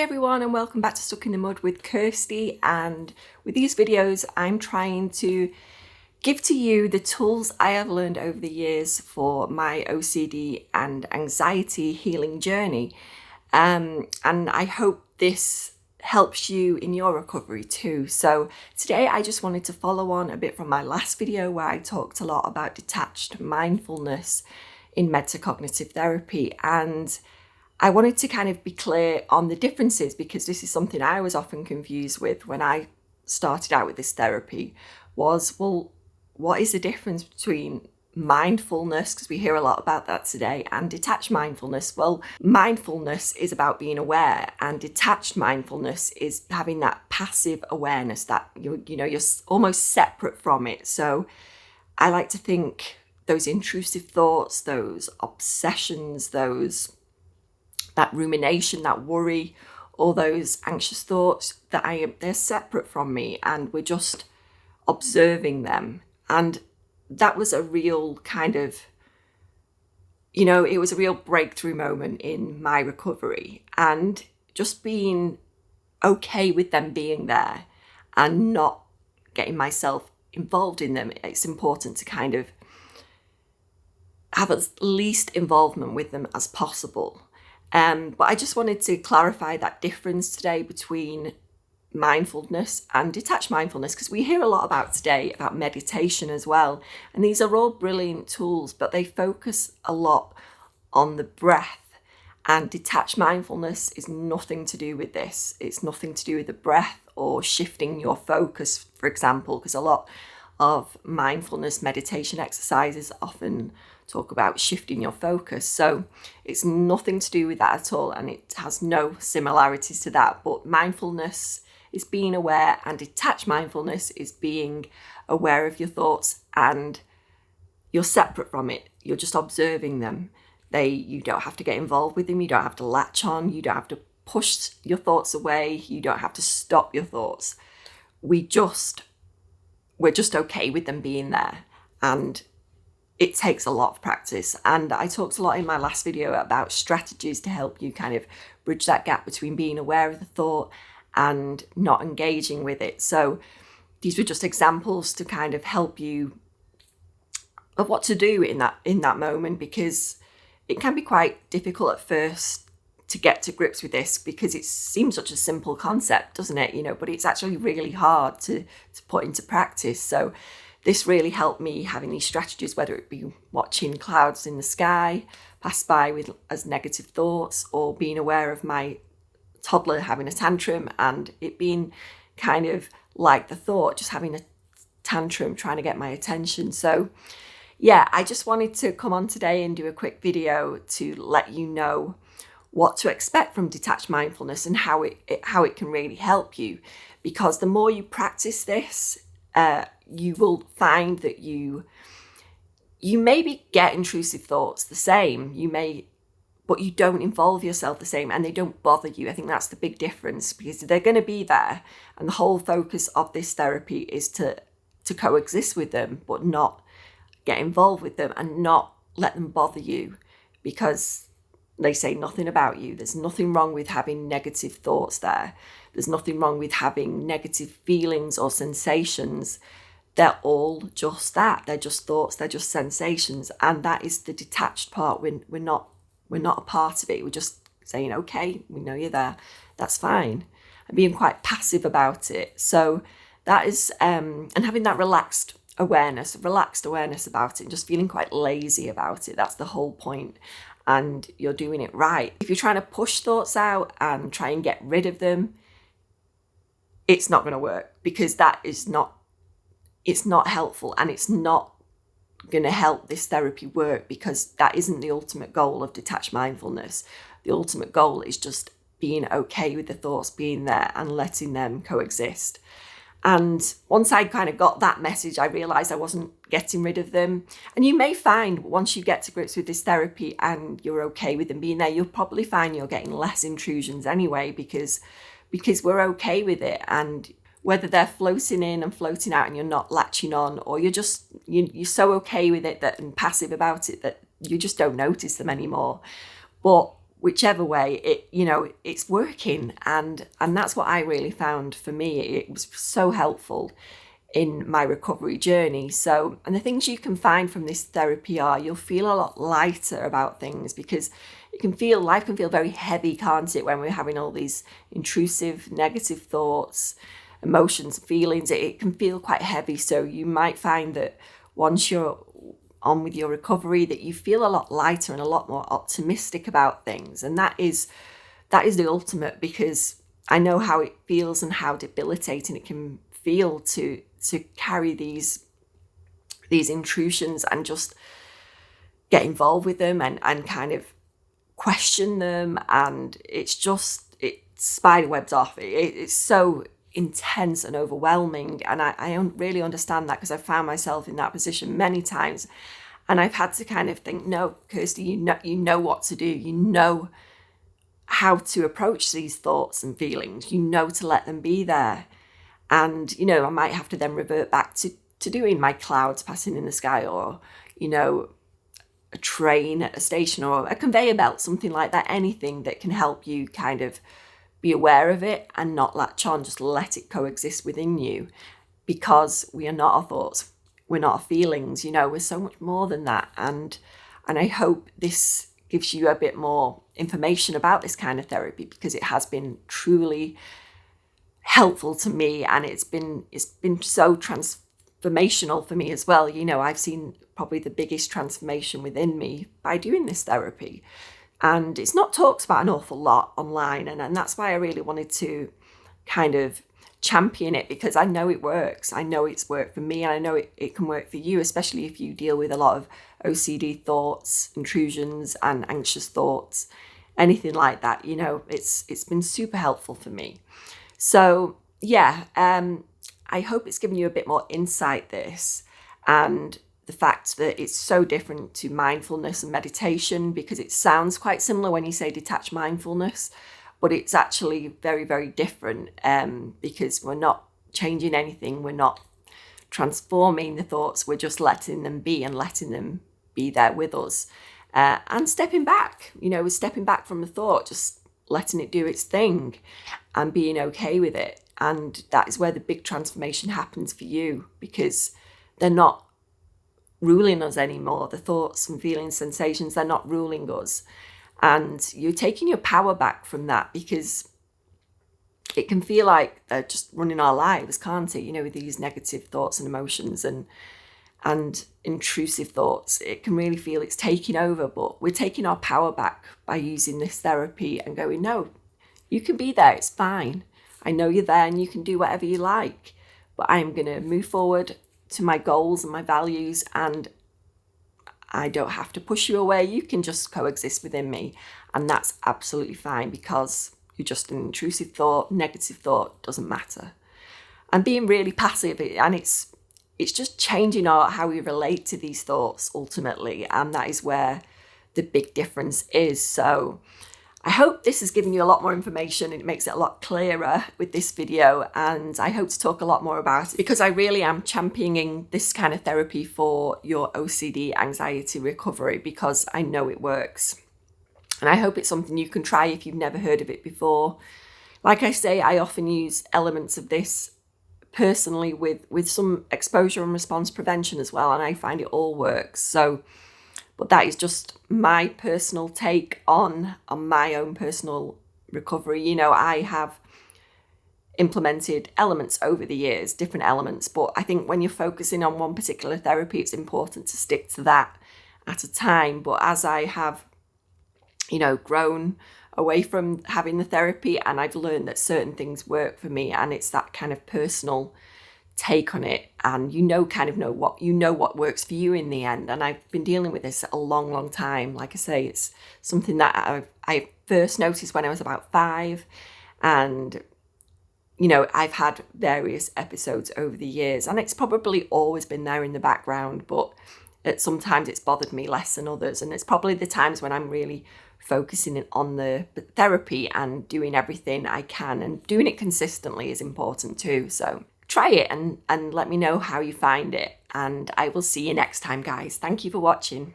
everyone, and welcome back to Stuck in the Mud with Kirsty. And with these videos, I'm trying to give to you the tools I have learned over the years for my OCD and anxiety healing journey. And I hope this helps you in your recovery too. So today I just wanted to follow on a bit from my last video where I talked a lot about detached mindfulness in metacognitive therapy, and I wanted to kind of be clear on the differences, because this is something I was often confused with when I started out with this therapy was, well, what is the difference between mindfulness, because we hear a lot about that today, and detached mindfulness? Well, mindfulness is about being aware, and detached mindfulness is having that passive awareness that you're almost separate from it. So I like to think those intrusive thoughts, those obsessions, that rumination, that worry, all those anxious thoughts, they're separate from me, and we're just observing them. And that was a real kind of, it was a real breakthrough moment in my recovery, and just being okay with them being there and not getting myself involved in them. It's important to kind of have as least involvement with them as possible. But I just wanted to clarify that difference today between mindfulness and detached mindfulness, because we hear a lot about meditation as well. And these are all brilliant tools, but they focus a lot on the breath. And detached mindfulness is nothing to do with this. It's nothing to do with the breath or shifting your focus, for example, because a lot of mindfulness meditation exercises often talk about shifting your focus. So it's nothing to do with that at all, and it has no similarities to that. But mindfulness is being aware, and detached mindfulness is being aware of your thoughts, and you're separate from it. You're just observing them. You don't have to get involved with them. You don't have to latch on. You don't have to push your thoughts away. You don't have to stop your thoughts. We're just okay with them being there, and it takes a lot of practice. And I talked a lot in my last video about strategies to help you kind of bridge that gap between being aware of the thought and not engaging with it. So these were just examples to kind of help you of what to do in that moment, because it can be quite difficult at first to get to grips with this, because it seems such a simple concept, doesn't it? But it's actually really hard to put into practice. So this really helped me, having these strategies, whether it be watching clouds in the sky pass by as negative thoughts, or being aware of my toddler having a tantrum and it being kind of like the thought, just having a tantrum, trying to get my attention. So yeah, I just wanted to come on today and do a quick video to let you know what to expect from detached mindfulness and how it can really help you. Because the more you practice this, you will find that you maybe get intrusive thoughts the same. But you don't involve yourself the same, and they don't bother you. I think that's the big difference, because they're going to be there, and the whole focus of this therapy is to coexist with them, but not get involved with them and not let them bother you, because they say nothing about you. There's nothing wrong with having negative thoughts there. There's nothing wrong with having negative feelings or sensations. They're all just that. They're just thoughts. They're just sensations. And that is the detached part. We're not a part of it. We're just saying, okay, we know you're there. That's fine. And being quite passive about it. So that is, and having that relaxed awareness about it, and just feeling quite lazy about it. That's the whole point. And you're doing it right. If you're trying to push thoughts out and try and get rid of them, it's not going to work, because it's not helpful, and it's not going to help this therapy work, because that isn't the ultimate goal of detached mindfulness. The ultimate goal is just being okay with the thoughts being there and letting them coexist. And once I kind of got that message, I realized I wasn't getting rid of them. And you may find once you get to grips with this therapy and you're okay with them being there, you'll probably find you're getting less intrusions anyway, because we're okay with it. And whether they're floating in and floating out and you're not latching on, or you're so okay with it and passive about it that you just don't notice them anymore. But whichever way, it's working. And that's what I really found for me. It was so helpful in my recovery journey. So, and the things you can find from this therapy are you'll feel a lot lighter about things, because life can feel very heavy, can't it, when we're having all these intrusive negative thoughts, emotions, feelings. It can feel quite heavy. So you might find that once you're on with your recovery, that you feel a lot lighter and a lot more optimistic about things. And that is the ultimate, because I know how it feels and how debilitating it can feel to carry these intrusions and just get involved with them and kind of question them, and it spiderwebs off. It's so intense and overwhelming, and I don't really understand that, because I've found myself in that position many times, and I've had to kind of think, no, Kirsty, you know what to do. You know how to approach these thoughts and feelings. You know to let them be there. And, I might have to then revert back to doing my clouds passing in the sky, or, a train at a station, or a conveyor belt, something like that. Anything that can help you kind of be aware of it and not latch on, just let it coexist within you, because we are not our thoughts. We're not our feelings, we're so much more than that. And I hope this gives you a bit more information about this kind of therapy, because it has been truly helpful to me, and it's been so transformational for me as well. I've seen probably the biggest transformation within me by doing this therapy, and it's not talked about an awful lot online, and that's why I really wanted to kind of champion it, because I know it works. I know it's worked for me, and I know it can work for you, especially if you deal with a lot of OCD thoughts, intrusions, and anxious thoughts, anything like that. It's been super helpful for me. So yeah, I hope it's given you a bit more insight, this, and the fact that it's so different to mindfulness and meditation, because it sounds quite similar when you say detached mindfulness, but it's actually very, very different, because we're not changing anything. We're not transforming the thoughts. We're just letting them be, and letting them be there with us, and stepping back, we're stepping back from the thought, just letting it do its thing and being okay with it. And that is where the big transformation happens for you, because they're not ruling us anymore. The thoughts and feelings, sensations, they're not ruling us. And you're taking your power back from that, because it can feel like they're just running our lives, can't it? With these negative thoughts and emotions and intrusive thoughts, it can really feel it's taking over. But we're taking our power back by using this therapy and going, no, you can be there. It's fine. I know you're there, and you can do whatever you like, but I'm going to move forward to my goals and my values, and I don't have to push you away. You can just coexist within me, and that's absolutely fine, because you're just an intrusive thought, negative thought, doesn't matter. And being really passive, and it's just changing how we relate to these thoughts ultimately, and that is where the big difference is. So I hope this has given you a lot more information, and it makes it a lot clearer with this video, and I hope to talk a lot more about it, because I really am championing this kind of therapy for your OCD anxiety recovery, because I know it works. And I hope it's something you can try if you've never heard of it before. Like I say, I often use elements of this personally with some exposure and response prevention as well, and I find it all works. So, but that is just my personal take on my own personal recovery. I have implemented elements over the years, different elements, but I think when you're focusing on one particular therapy, it's important to stick to that at a time. But as I have, grown away from having the therapy, and I've learned that certain things work for me, and it's that kind of personal take on it, and know what works for you in the end. And I've been dealing with this a long time. Like I say, it's something that I first noticed when I was about 5, and I've had various episodes over the years, and it's probably always been there in the background, but sometimes it's bothered me less than others. And it's probably the times when I'm really focusing on the therapy and doing everything I can, and doing it consistently is important too. So try it and let me know how you find it, and I will see you next time, guys. Thank you for watching.